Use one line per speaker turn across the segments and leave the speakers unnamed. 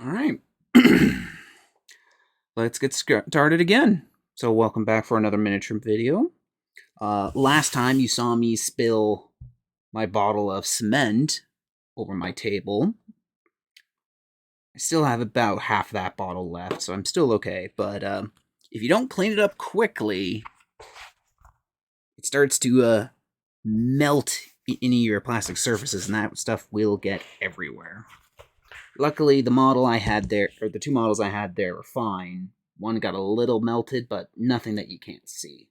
All right. Let's get started again. So welcome back for another miniature video. Last time you saw me spill my bottle of cement over my table. I still have about half that bottle left, so I'm still okay. But if you don't clean it up quickly, it starts to melt into your plastic surfaces, and that stuff will get everywhere. Luckily, the model I had there, or the two models I had there, were fine. One got a little melted, but nothing that you can't see.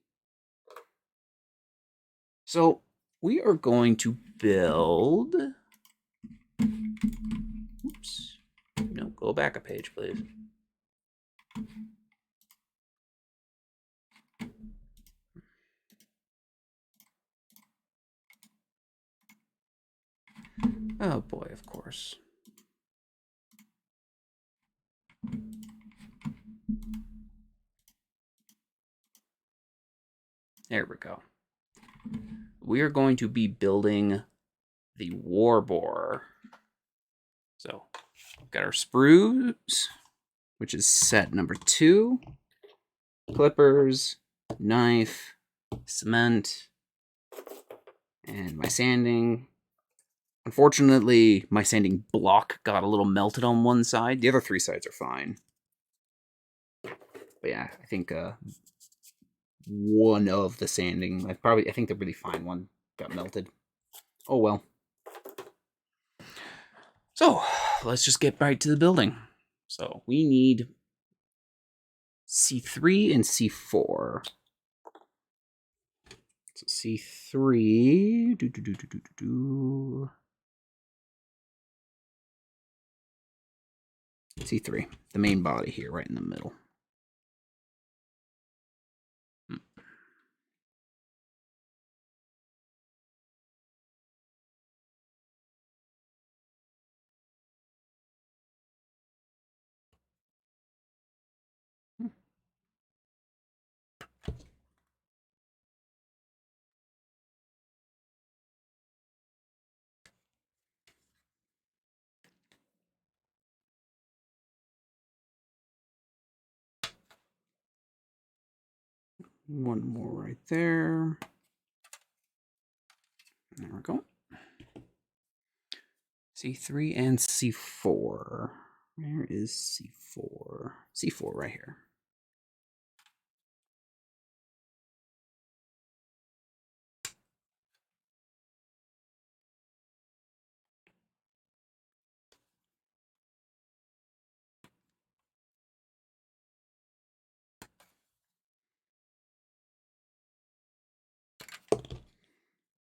So, we are going to build... Oops. No, go back a page, please. Oh boy, of course. There we go. We are going to be building the Warboar. So, we've got our sprues, which is set number 2. Clippers, knife, cement, and my sanding. Unfortunately, my sanding block got a little melted on one side. The other 3 sides are fine. But yeah, I think one of the sanding, I think the really fine one got melted. Oh well. So, let's just get right to the building. So, we need C3 and C4. So C3... C3, the main body here, right in the middle. One more right there. There we go. C3 and C4. Where is C4? C4 right here.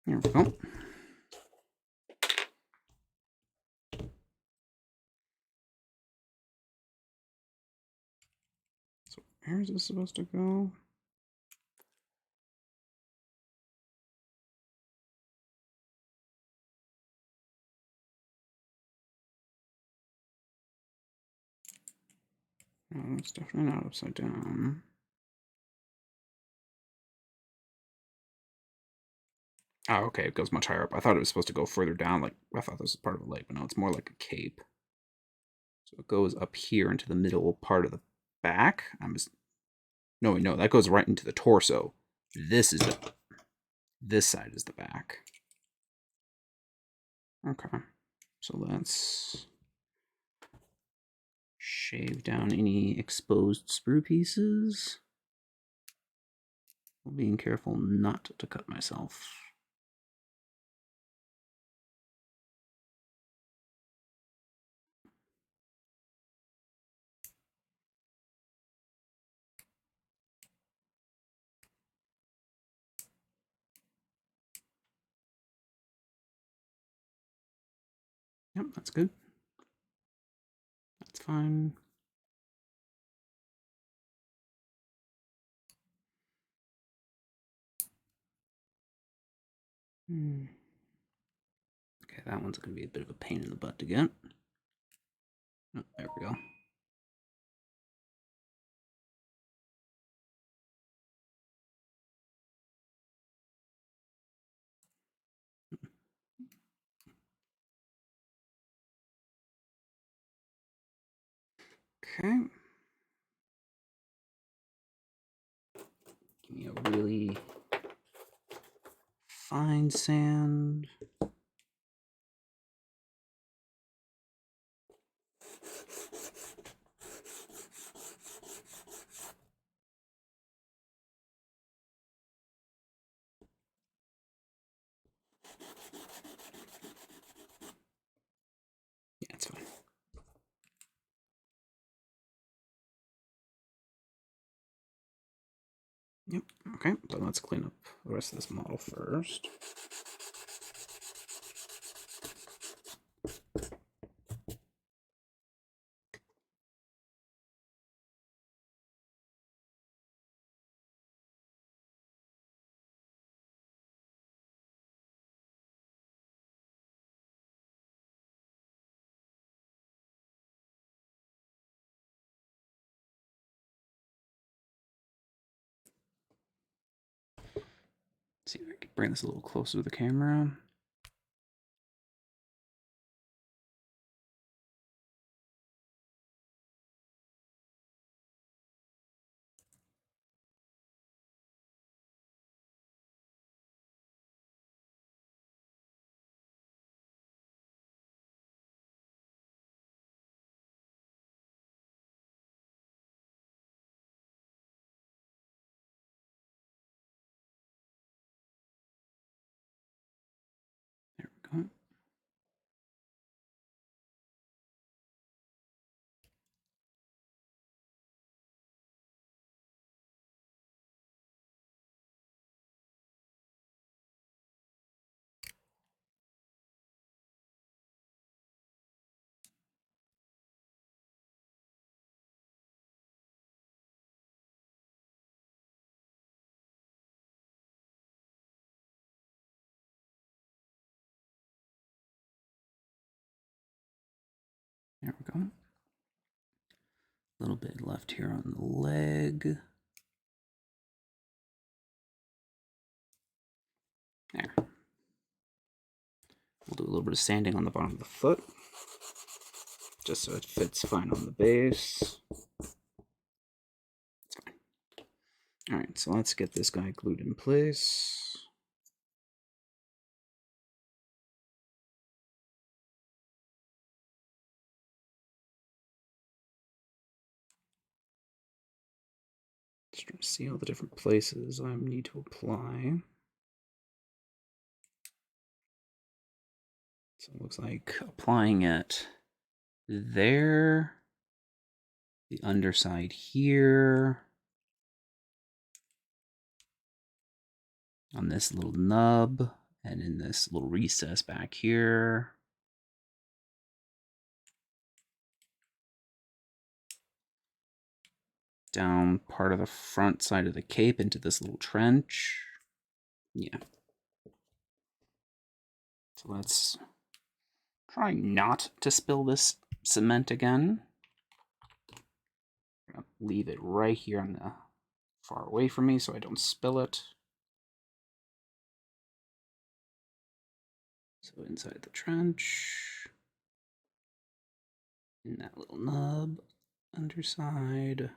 There we go. So where is this supposed to go? No, it's definitely not upside down. Oh, okay, it goes much higher up. I thought it was supposed to go further down. Like, I thought this was part of a lake, but no, it's more like a cape. So it goes up here into the middle part of the back. No, that goes right into the torso. This side is the back. Okay, so let's shave down any exposed sprue pieces. While being careful not to cut myself. Yep, that's good. That's fine. Okay, that one's going to be a bit of a pain in the butt to get. Oh, there we go. Okay. Give me a really fine sand. Yeah, it's fine. Yep. Okay, so let's clean up the rest of this model first. See if I can bring this a little closer to the camera. There we go. There we go. A little bit left here on the leg. There. We'll do a little bit of sanding on the bottom of the foot, just so it fits fine on the base. It's fine. All right, so let's get this guy glued in place. Just trying to see all the different places I need to apply. So it looks like applying it there, the underside here, on this little nub, and in this little recess back here. Down part of the front side of the cape into this little trench. Yeah. So let's try not to spill this cement again. I'm gonna leave it right here on the far away from me so I don't spill it. So inside the trench, in that little nub, underside.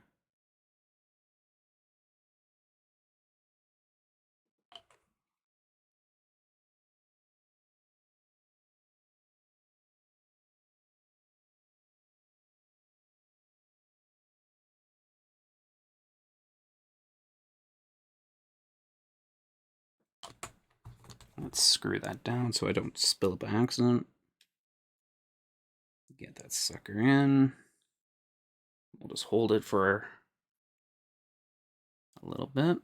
Let's screw that down so I don't spill it by accident. Get that sucker in. We'll just hold it for a little bit.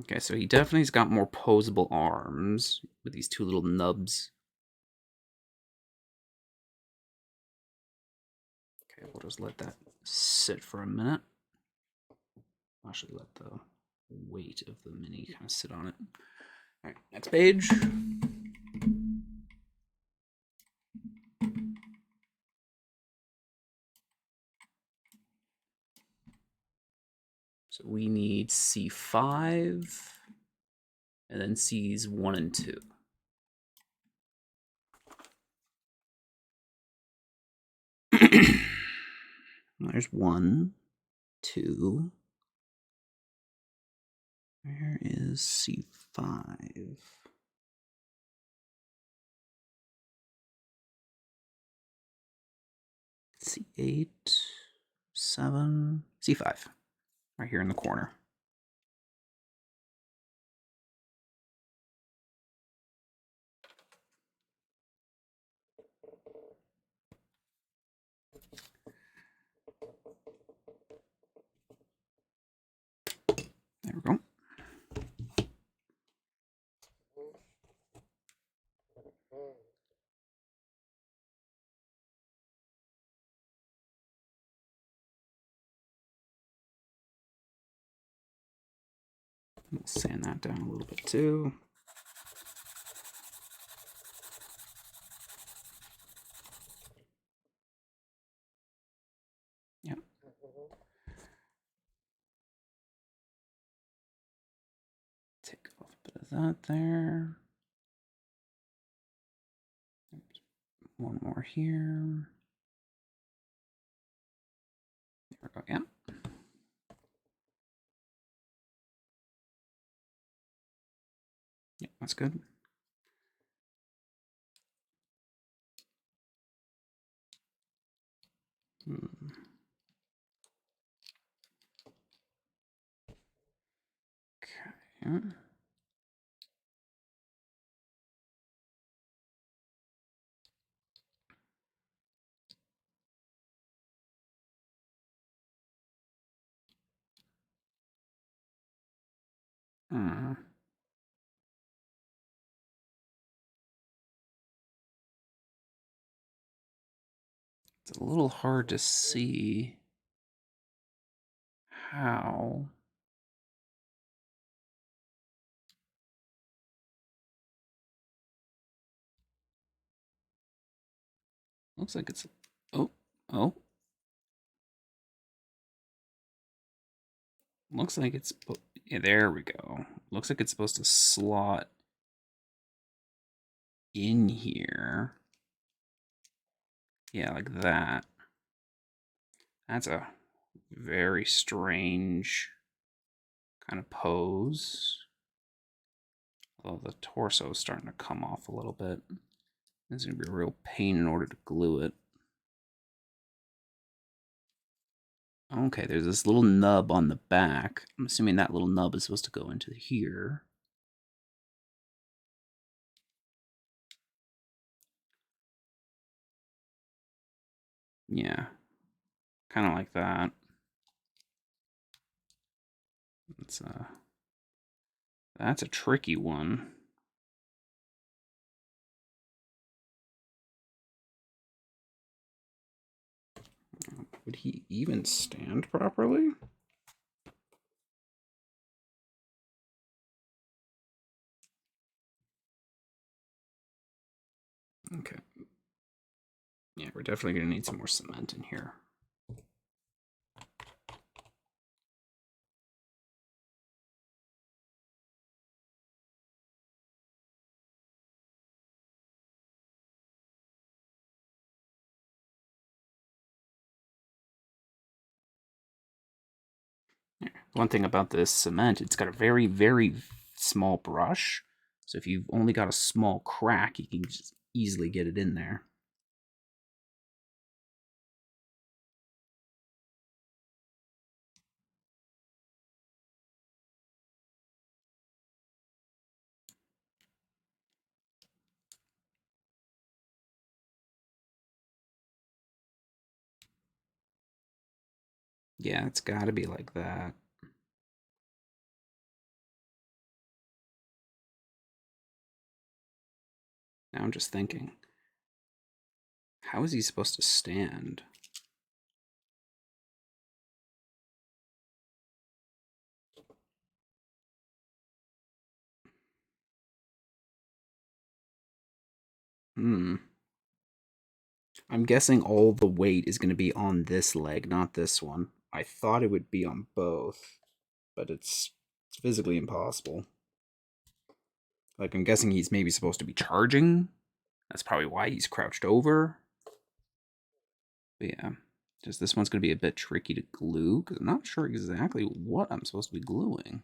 Okay, so he definitely's got more posable arms with these two little nubs. Okay, we'll just let that sit for a minute. I'll actually let the weight of the mini kind of sit on it. All right, next page. So we need C5 and then Cs 1 and 2. there's 1, 2. Where is C5? C8, 7, C5. Right here in the corner. There we go. We'll sand that down a little bit too. Yep. Take off a bit of that there. One more here. There we go. Yep. Yep, that's good. Okay. It's a little hard to see how. Looks like it's. Oh. Looks like it's. Yeah, there we go. Looks like it's supposed to slot in here. Yeah, like that. That's a very strange kind of pose. Although the torso is starting to come off a little bit. It's going to be a real pain in order to glue it. Okay, there's this little nub on the back. I'm assuming that little nub is supposed to go into here. Yeah, kind of like that. That's a tricky one. Would he even stand properly? Okay. Yeah, we're definitely going to need some more cement in here. One thing about this cement, it's got a very, very small brush. So if you've only got a small crack, you can just easily get it in there. Yeah, it's got to be like that. Now I'm just thinking, how is he supposed to stand? I'm guessing all the weight is going to be on this leg, not this one. I thought it would be on both, but it's physically impossible. Like, I'm guessing he's maybe supposed to be charging. That's probably why he's crouched over. But yeah. Just this one's going to be a bit tricky to glue because I'm not sure exactly what I'm supposed to be gluing.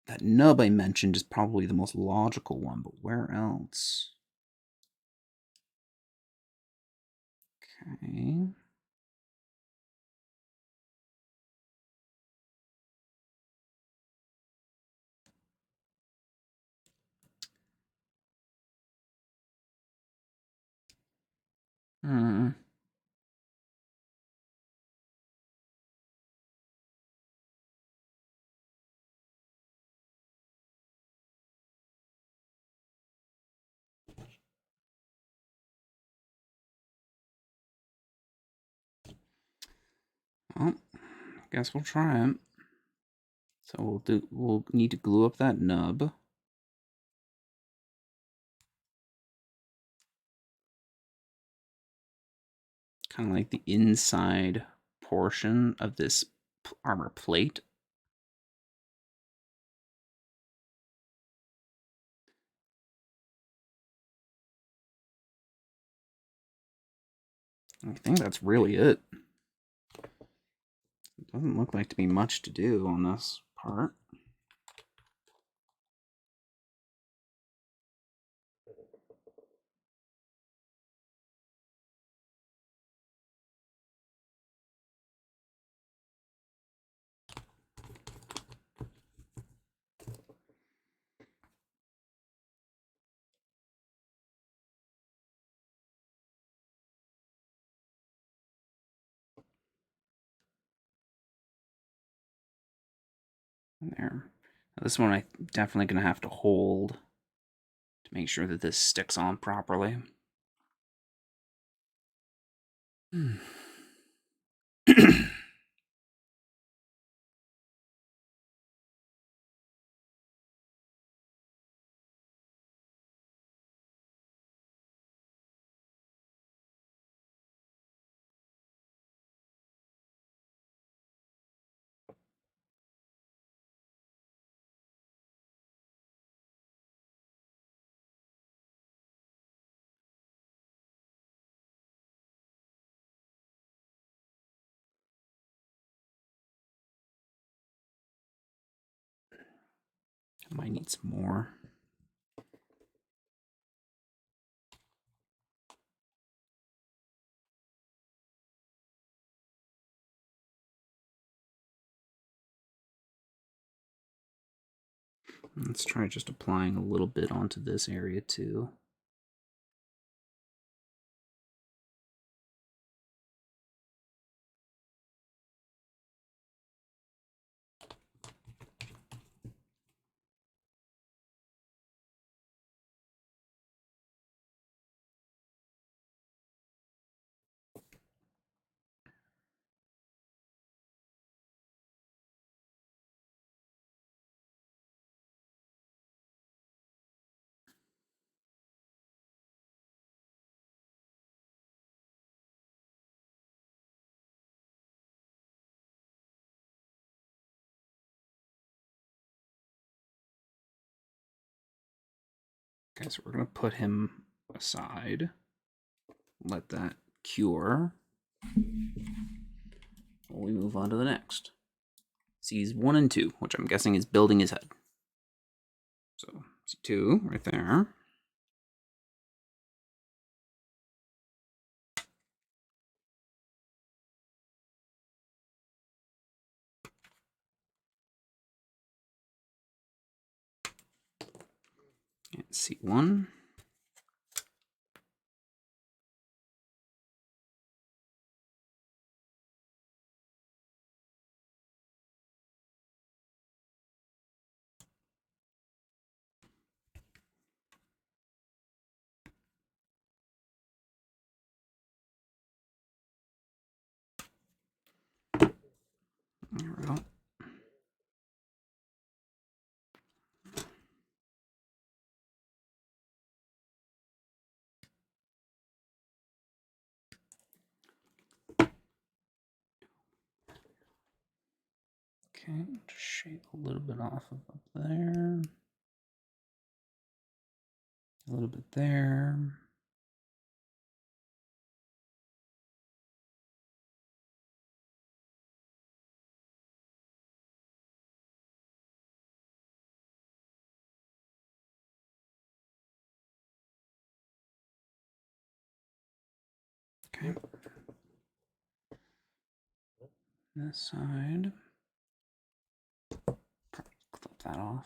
That nub I mentioned is probably the most logical one, but where else? Okay. Hmm. Well, I guess we'll try it. So we'll need to glue up that nub. Kind of like the inside portion of this armor plate. I think that's really it. It doesn't look like to be much to do on this part. There. Now, this one I'm definitely going to have to hold to make sure that this sticks on properly. I might need some more. Let's try just applying a little bit onto this area too. Okay, so we're going to put him aside. Let that cure. We move on to the next. Sees 1 and 2, which I'm guessing is building his head. So, C2 right there. And C1. There we go. Okay, just shave a little bit off of up there. A little bit there. Okay. This side. Probably clip that off.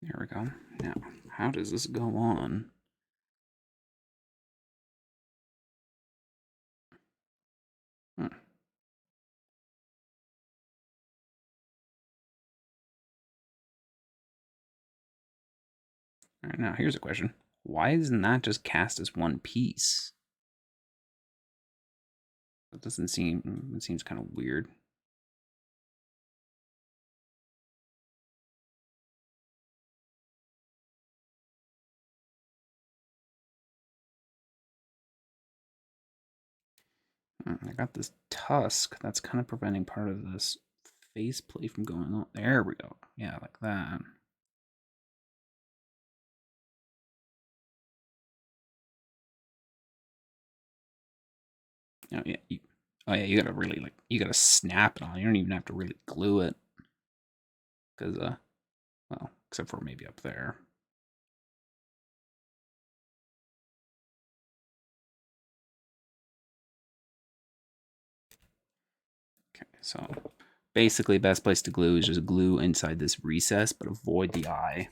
There we go. Now, how does this go on? Hmm. All right, now here's a question. Why isn't that just cast as one piece? It doesn't seem, it seems kind of weird. I got this tusk that's kind of preventing part of this faceplate from going on. There we go. Yeah, like that. Oh yeah, you gotta really you gotta snap it on. You don't even have to really glue it, because well, except for maybe up there. Okay, so basically, best place to glue is just glue inside this recess, but avoid the eye.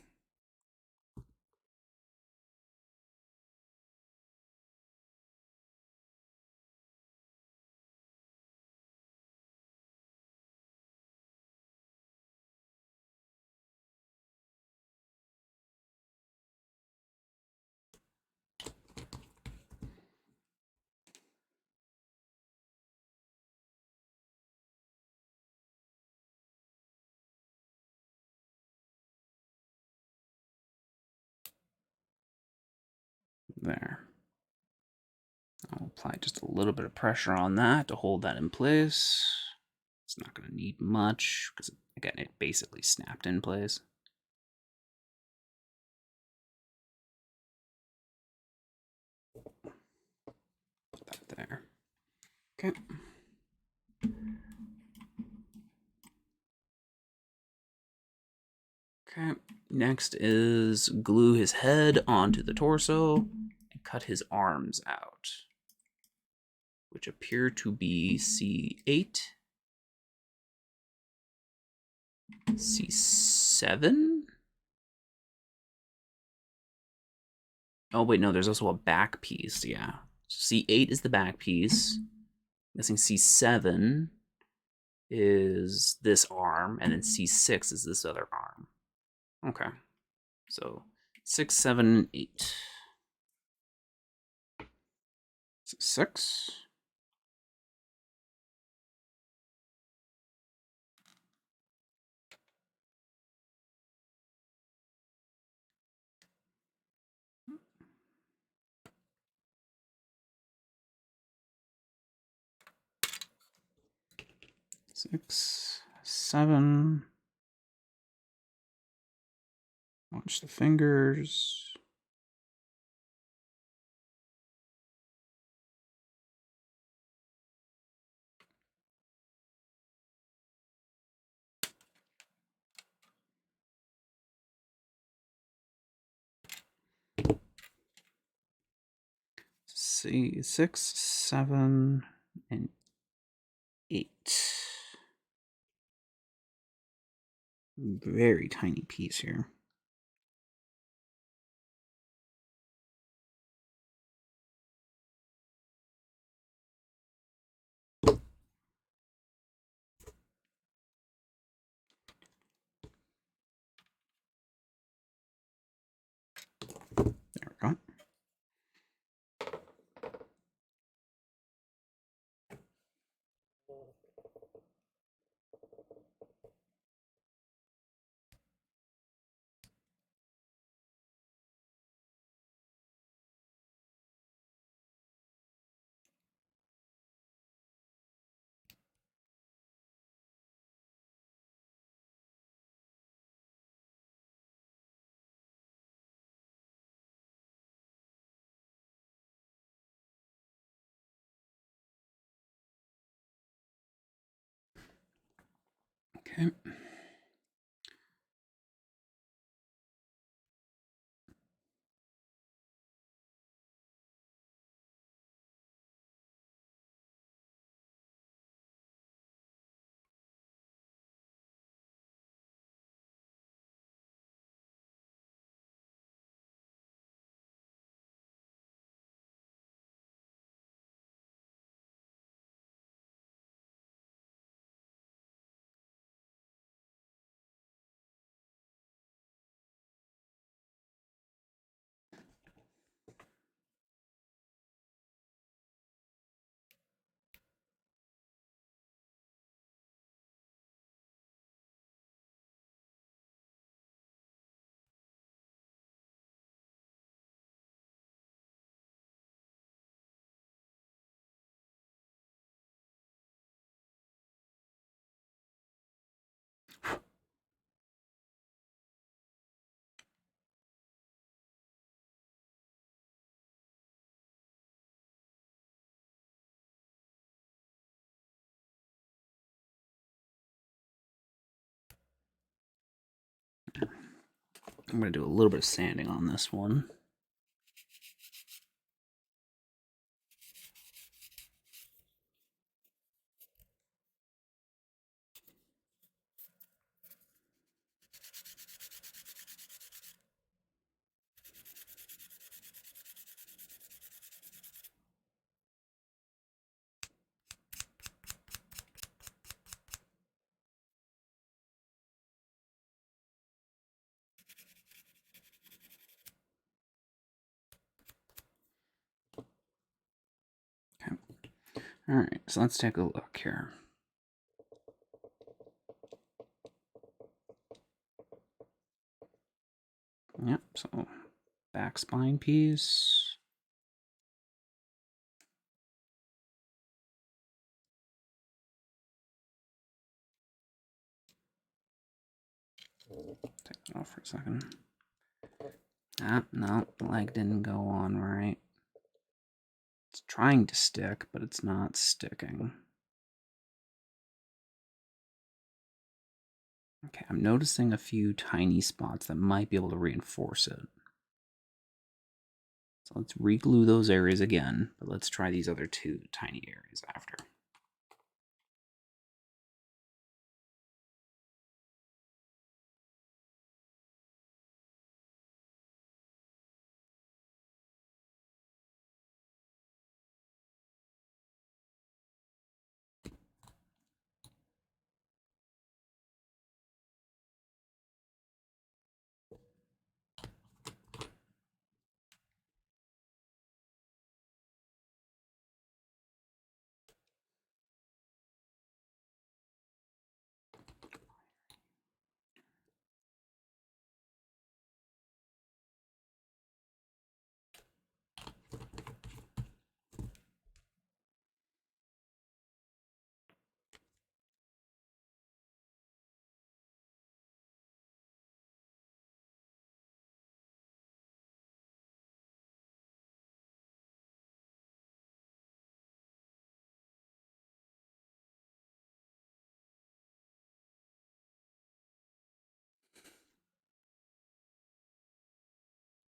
There. I'll apply just a little bit of pressure on that to hold that in place. It's not going to need much because, again, it basically snapped in place. Put that there. Okay. Okay. Next is glue his head onto the torso and cut his arms out, which appear to be C8, C7. Oh wait, no, there's also a back piece. Yeah, C8 is the back piece. I'm guessing C7 is this arm, and then C6 is this other arm. Okay, so 6, 7, 8. So 6. Six, 7. Watch the fingers. See, 6, 7, and 8. Very tiny piece here. There we go. Okay. I'm going to do a little bit of sanding on this one. Okay. All right, so let's take a look here. Yep, so back spine piece. Take that off for a second. Ah, no, the leg didn't go on right. It's trying to stick, but it's not sticking. Okay, I'm noticing a few tiny spots that might be able to reinforce it. So let's re-glue those areas again, but let's try these other two tiny areas after.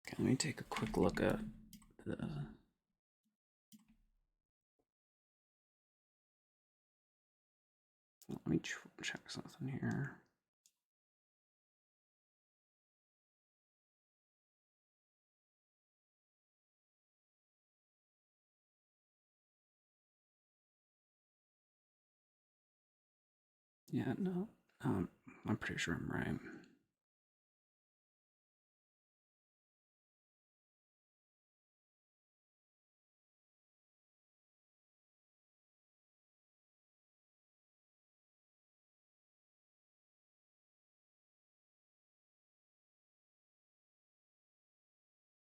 Okay, let me take a quick look at the... Let me check something here. Yeah, no, I'm pretty sure I'm right.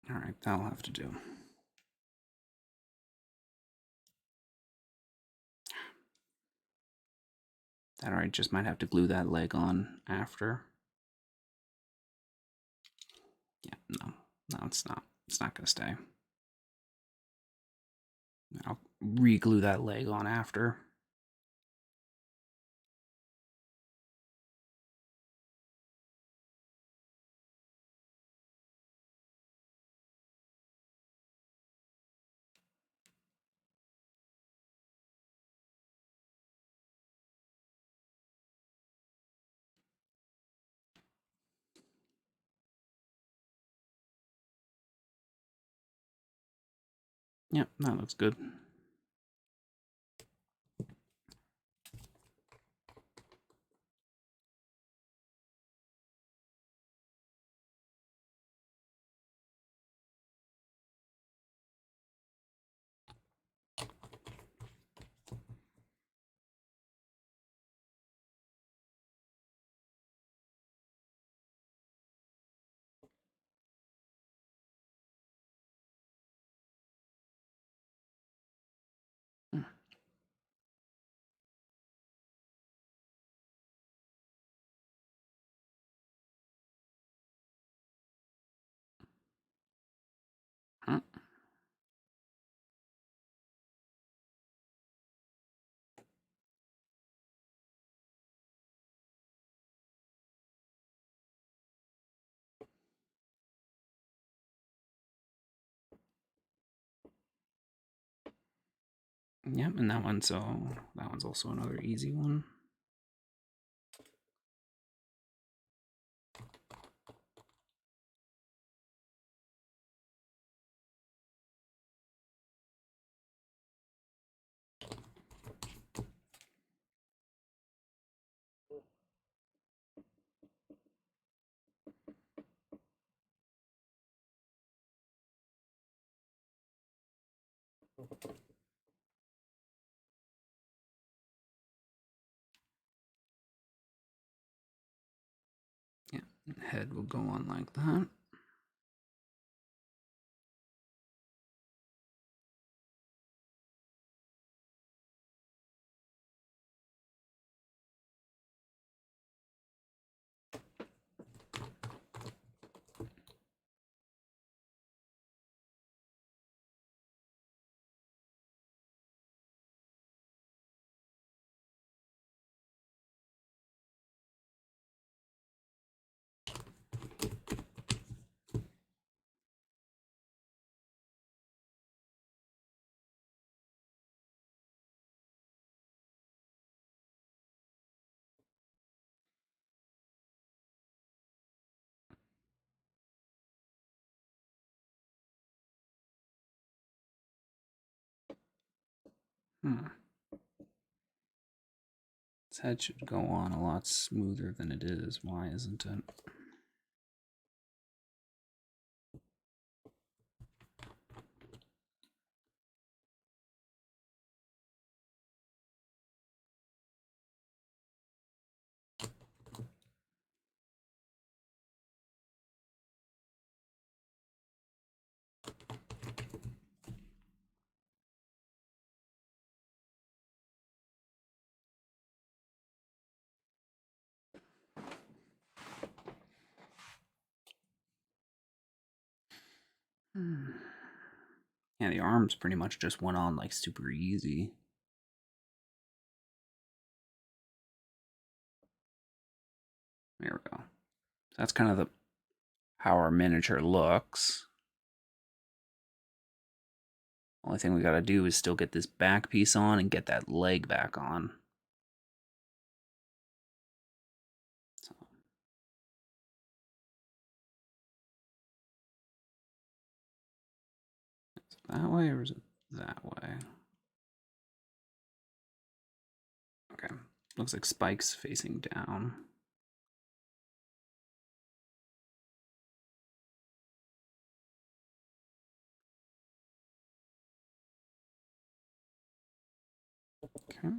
All right, that'll have to do. That all right, just might have to glue that leg on after. Yeah, no, it's not. It's not gonna stay. I'll re-glue that leg on after. Yep, that looks good. Huh. Yep, and that one's also another easy one. Yeah, head will go on like that. This head should go on a lot smoother than it is. Why isn't it? Yeah, the arms pretty much just went on like super easy. There we go. That's kind of how our miniature looks. Only thing we gotta do is still get this back piece on and get that leg back on. So, is it that way or is it that way? Okay, looks like Spike's facing down. Okay.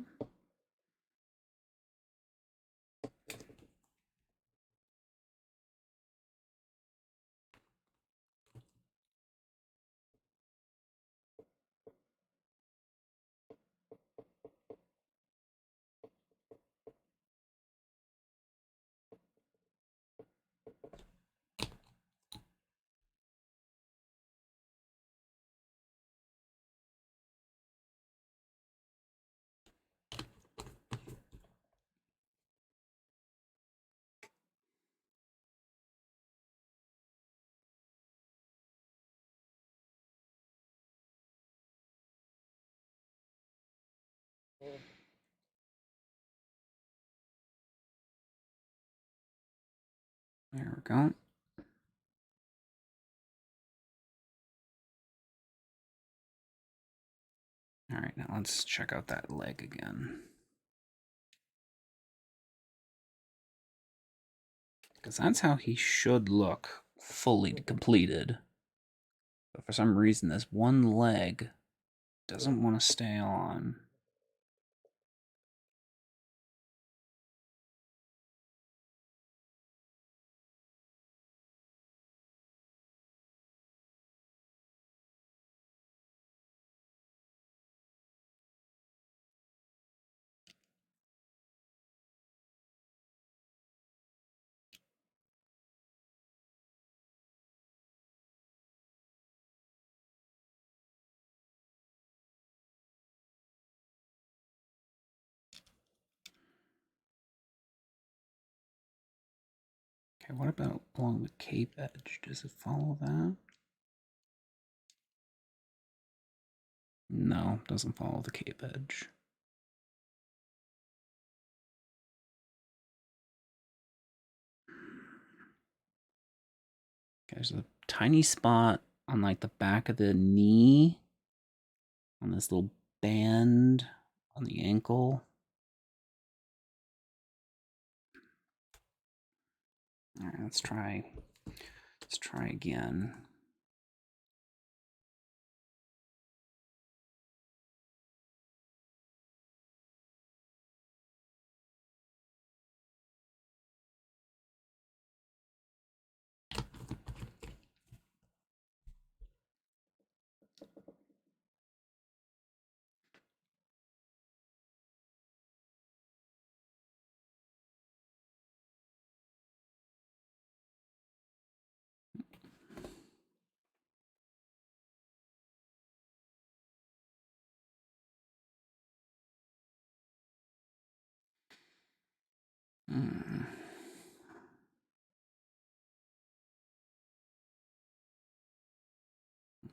There we go. All right, now let's check out that leg again. Because that's how he should look, fully completed. But for some reason, this one leg doesn't want to stay on. Okay, what about along the cape edge? Does it follow that? No, doesn't follow the cape edge. Okay, there's a tiny spot on like the back of the knee, on this little band on the ankle. All right, let's try again.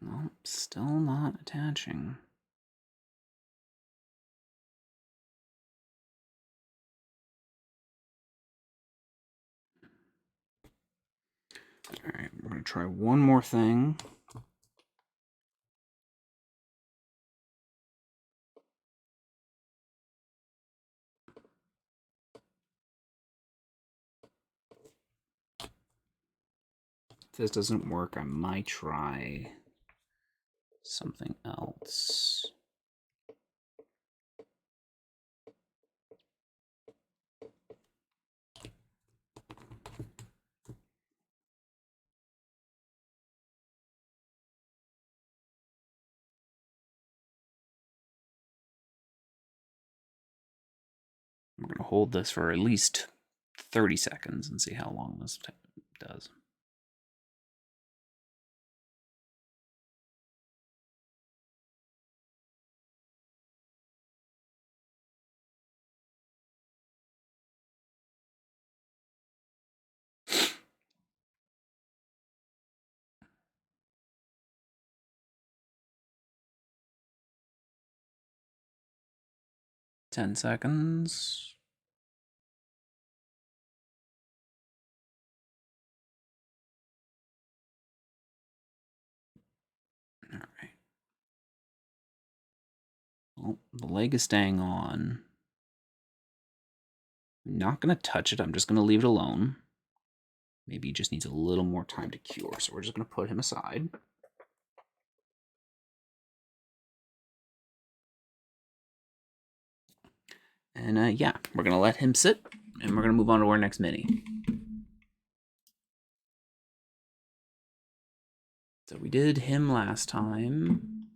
Nope, still not attaching. All right, we're going to try one more thing. If this doesn't work, I might try something else. We're going to hold this for at least 30 seconds and see how long this does. Ten seconds. All right. Well, the leg is staying on. I'm not going to touch it. I'm just going to leave it alone. Maybe he just needs a little more time to cure, so we're just going to put him aside. And yeah, we're going to let him sit, and we're going to move on to our next mini. So we did him last time.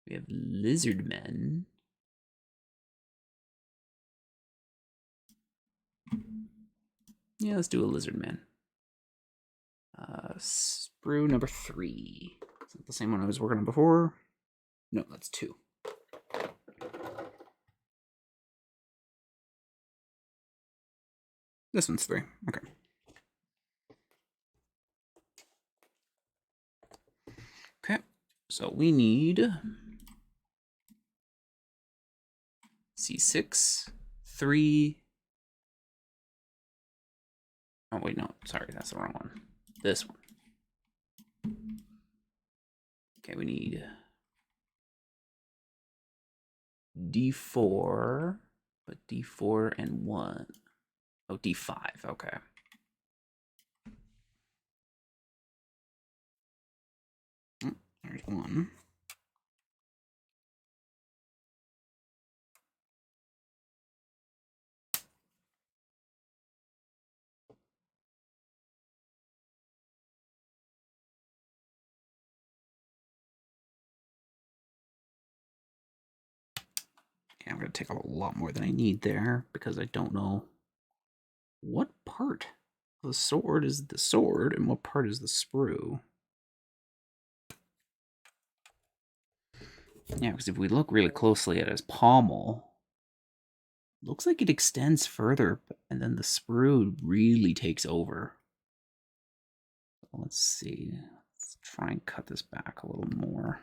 We have Lizardman. Yeah, let's do a Lizardman. Sprue number 3. Is that the same one I was working on before? No, that's 2. This one's 3. Okay. Okay, so we need C6, 3. Oh, wait, no. Sorry, that's the wrong one. This one. Okay, we need D4, but D4 and 1. Oh, D5, okay. There's 1. Yeah, I'm going to take a lot more than I need there because I don't know what part of the sword is the sword and what part is the sprue. Yeah, because if we look really closely at his pommel, looks like it extends further, and then the sprue really takes over. Let's see. Let's try and cut this back a little more.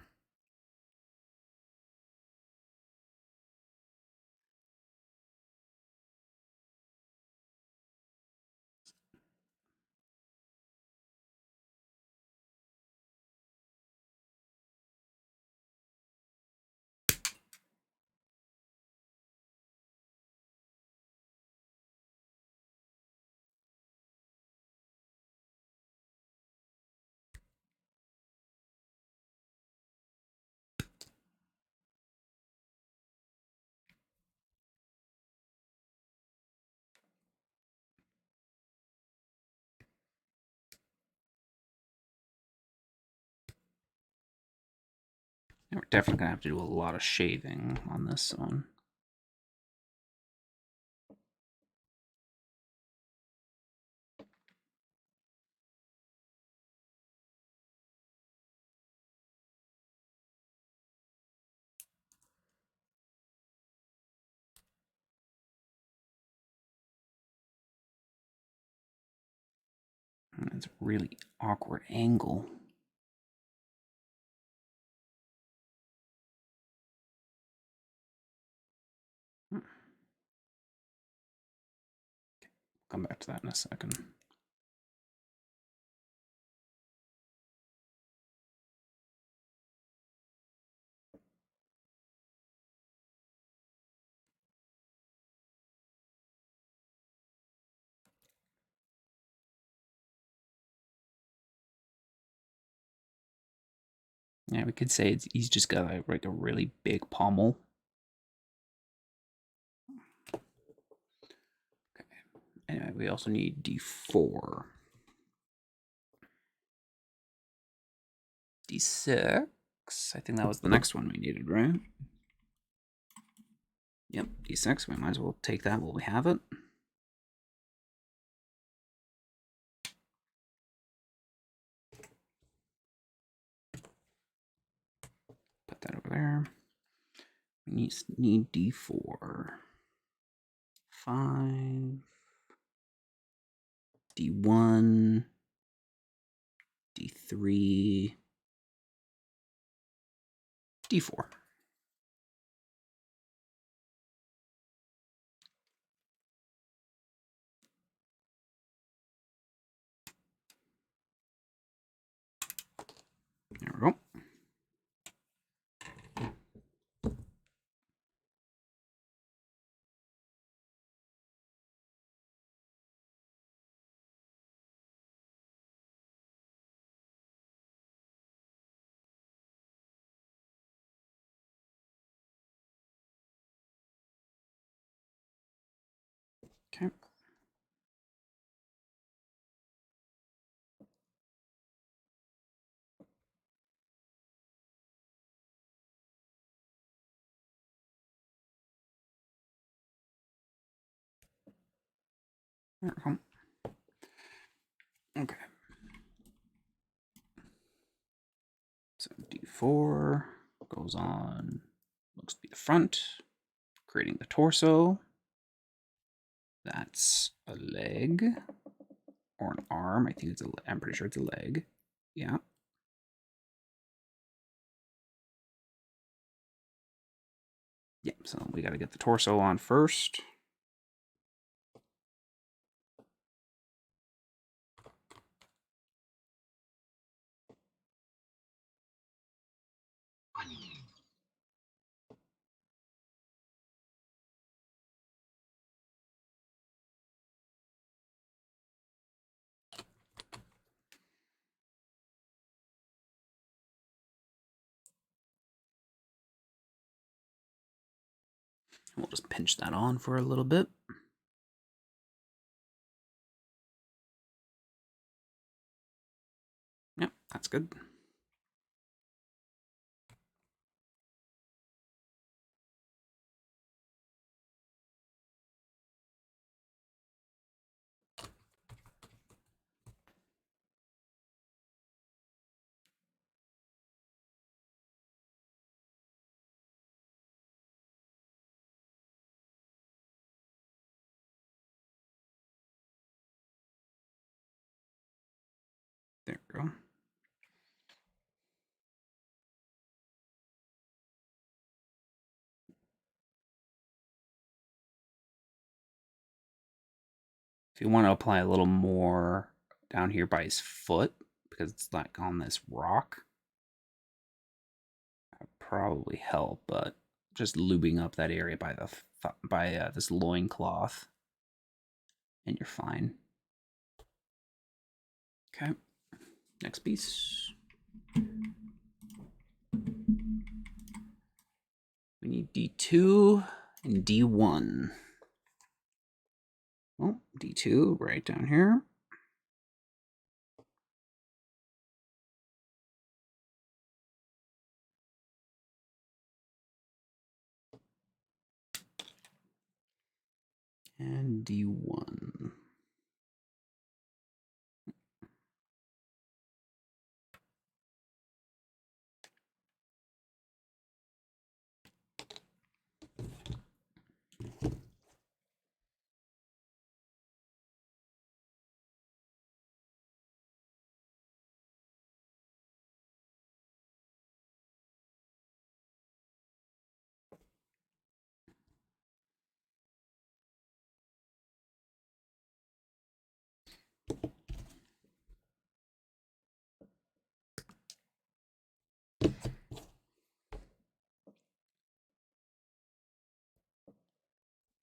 And we're definitely going to have to do a lot of shaving on this one. It's a really awkward angle. Come back to that in a second. Yeah, we could say he's just got like a really big pommel. Okay. Anyway, we also need D4. D6. I think that was the next one we needed, right? Yep, D6. We might as well take that while we have it. Put that over there. We need D4. 5. D1. D3. D4. There we go. Okay. There we go. Okay. So D4 goes on, looks to be the front, creating the torso. That's a leg or an arm. I think I'm pretty sure it's a leg. Yeah. Yeah, so we got to get the torso on first. We'll just pinch that on for a little bit. Yep, that's good. There we go. If you want to apply a little more down here by his foot, because it's like on this rock, that would probably help, but just lubing up that area by the this loincloth, and you're fine. Okay, next piece. We need D2 and D1. Well, D2 right down here. And D1.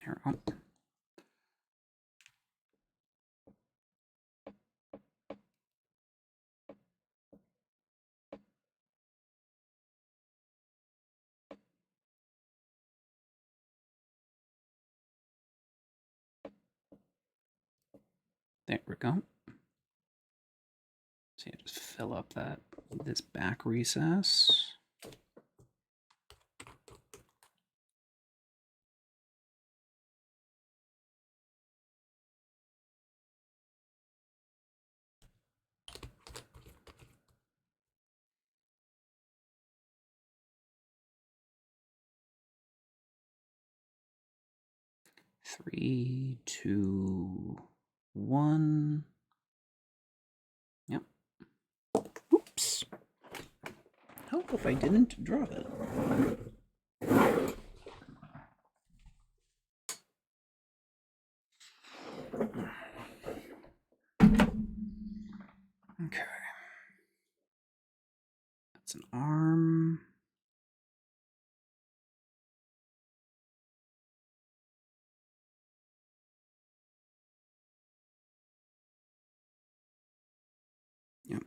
Here we go. There we go. So you just fill up this back recess. Three, two, one. Yep. Oops. Help if I didn't drop it. Okay. That's an arm. Yep.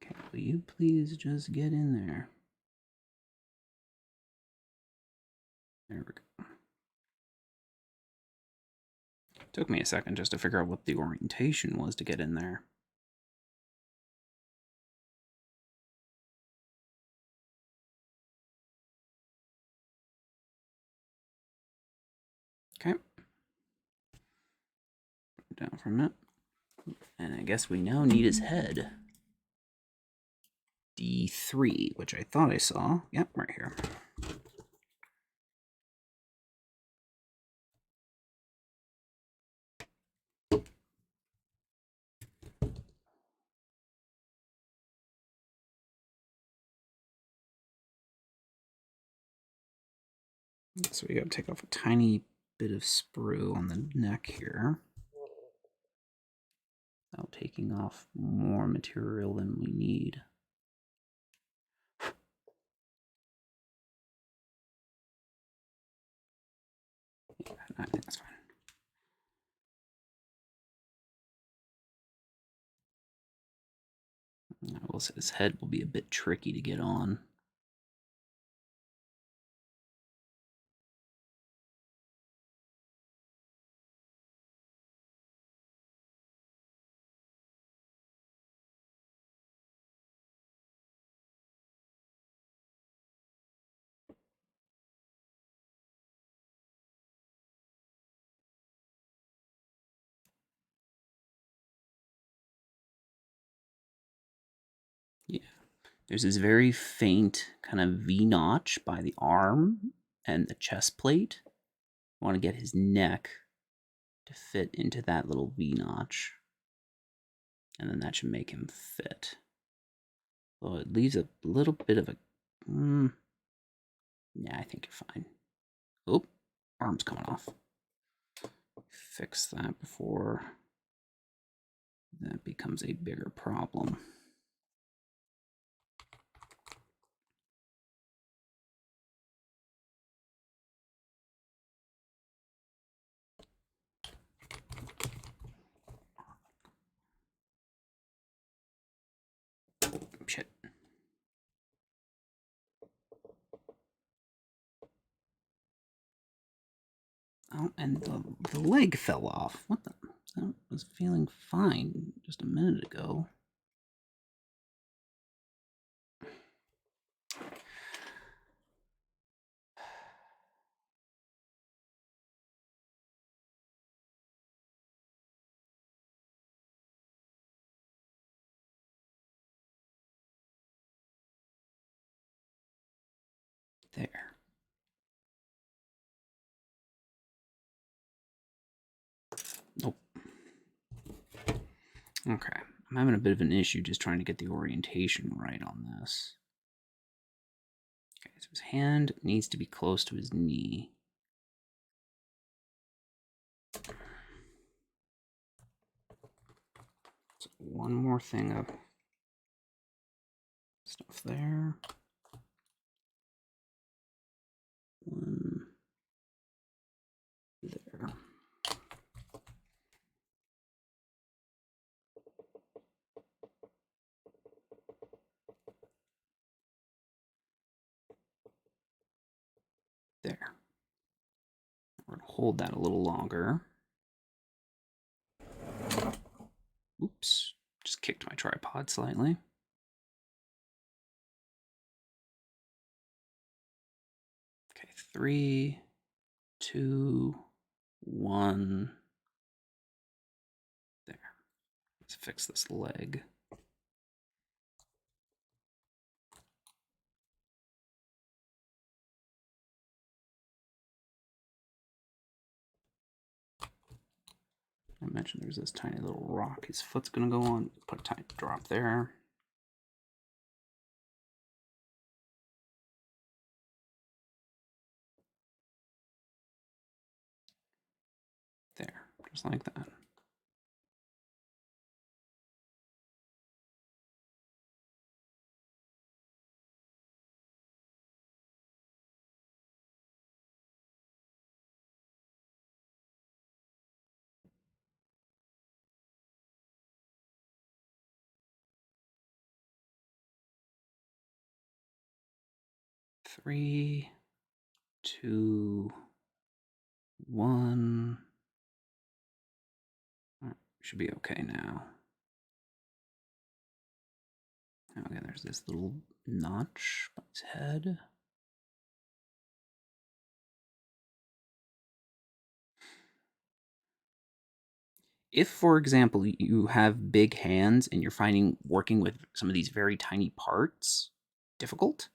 Okay, will you please just get in there? There we go. Took me a second just to figure out what the orientation was to get in there. Okay. Down for a minute. And I guess we now need his head. D3, which I thought I saw. Yep, right here. So we gotta take off a tiny bit of sprue on the neck here, without taking off more material than we need. Yeah, I think that's fine. I will say his head will be a bit tricky to get on. Yeah. There's this very faint kind of V-notch by the arm and the chest plate. I want to get his neck to fit into that little V-notch. And then that should make him fit. Well, it leaves a little bit of a... yeah, I think you're fine. Oh, arm's coming off. Fix that before that becomes a bigger problem. Shit. Oh, and the leg fell off. What the? I was feeling fine just a minute ago. There. Nope. Okay. I'm having a bit of an issue just trying to get the orientation right on this. Okay, so his hand needs to be close to his knee. So one more thing of stuff there. One there. There. We're going to hold that a little longer. Oops. Just kicked my tripod slightly. Okay, 3, 2, 1. There. Let's fix this leg. I mentioned there's this tiny little rock his foot's going to go on. Put a tiny drop there. There, just like that. Three, 2, 1. Right, should be okay now. Okay, there's this little notch by his head. If, for example, you have big hands and you're finding working with some of these very tiny parts difficult,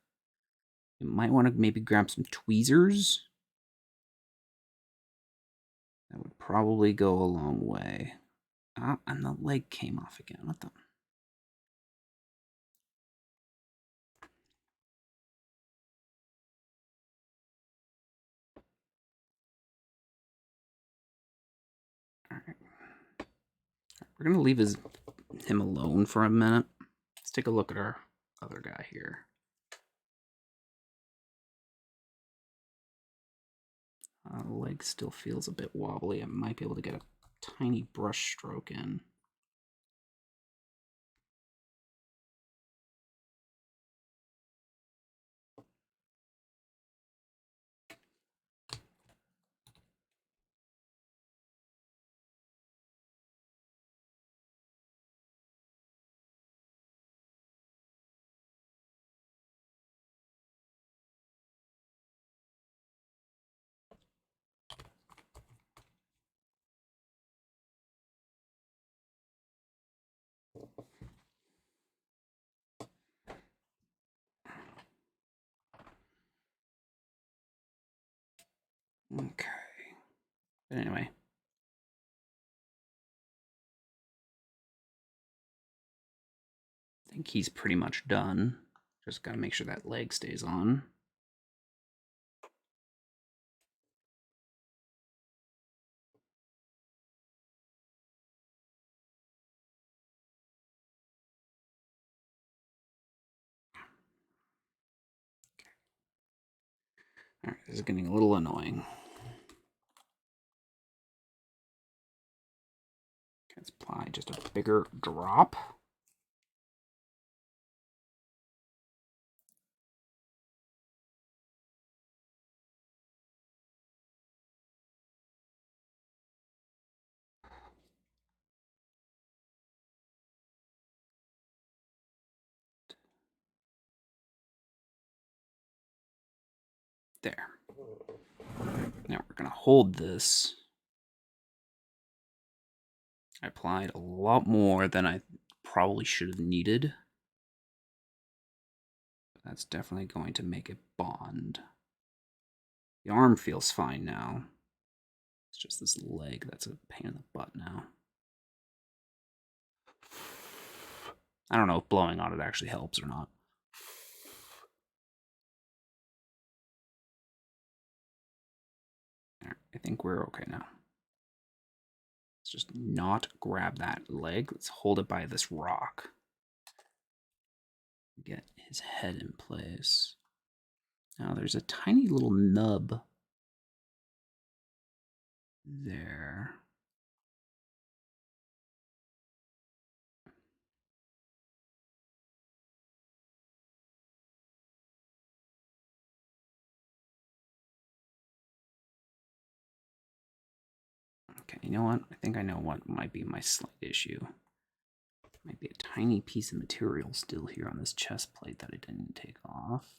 you might want to maybe grab some tweezers. That would probably go a long way. Ah, and the leg came off again. What the? we're gonna leave him alone for a minute. Let's take a look at our other guy here. The leg still feels a bit wobbly. I might be able to get a tiny brush stroke in. Okay. But anyway. I think he's pretty much done. Just gotta make sure that leg stays on. Alright, this is getting a little annoying. Let's apply just a bigger drop. There. Now we're going to hold this. I applied a lot more than I probably should have needed. That's definitely going to make it bond. The arm feels fine now. It's just this leg that's a pain in the butt now. I don't know if blowing on it actually helps or not. All right, I think we're okay now. Let's just not grab that leg. Let's hold it by this rock. Get his head in place. Now there's a tiny little nub there. Okay, you know what? I think I know what might be my slight issue. Might be a tiny piece of material still here on this chest plate that I didn't take off.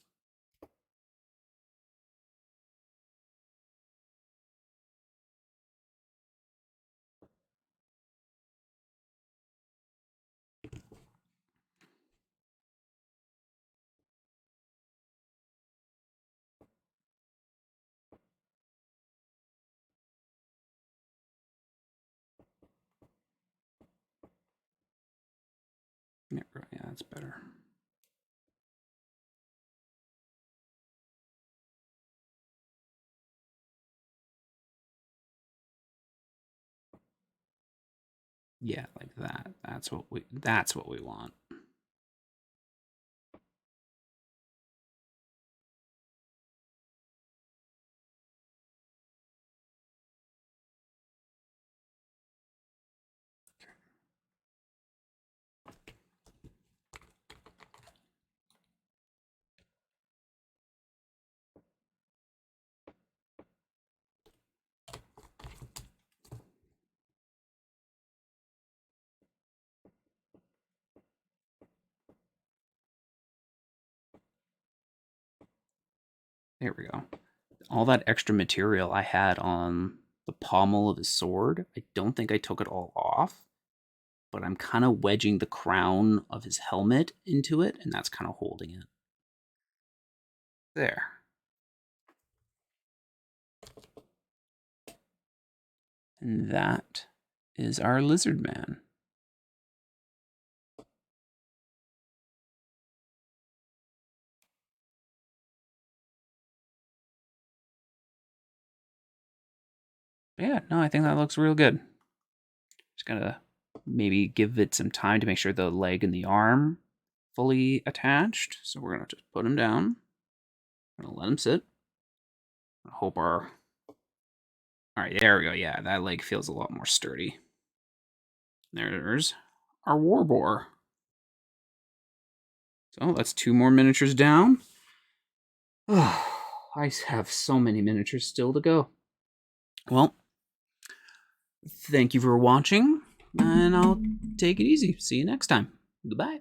Yeah, that's better. Yeah, like that. That's what we want. There we go. All that extra material I had on the pommel of his sword, I don't think I took it all off, but I'm kind of wedging the crown of his helmet into it, and that's kind of holding it. There. And that is our Lizardman. Yeah, no, I think that looks real good. Just gotta maybe give it some time to make sure the leg and the arm fully attached. So we're going to just put him down. I'm going to let him sit. I hope our... Alright, there we go. Yeah, that leg feels a lot more sturdy. There's our Warboar. So that's 2 more miniatures down. Oh, I have so many miniatures still to go. Well, thank you for watching, and I'll take it easy. See you next time. Goodbye.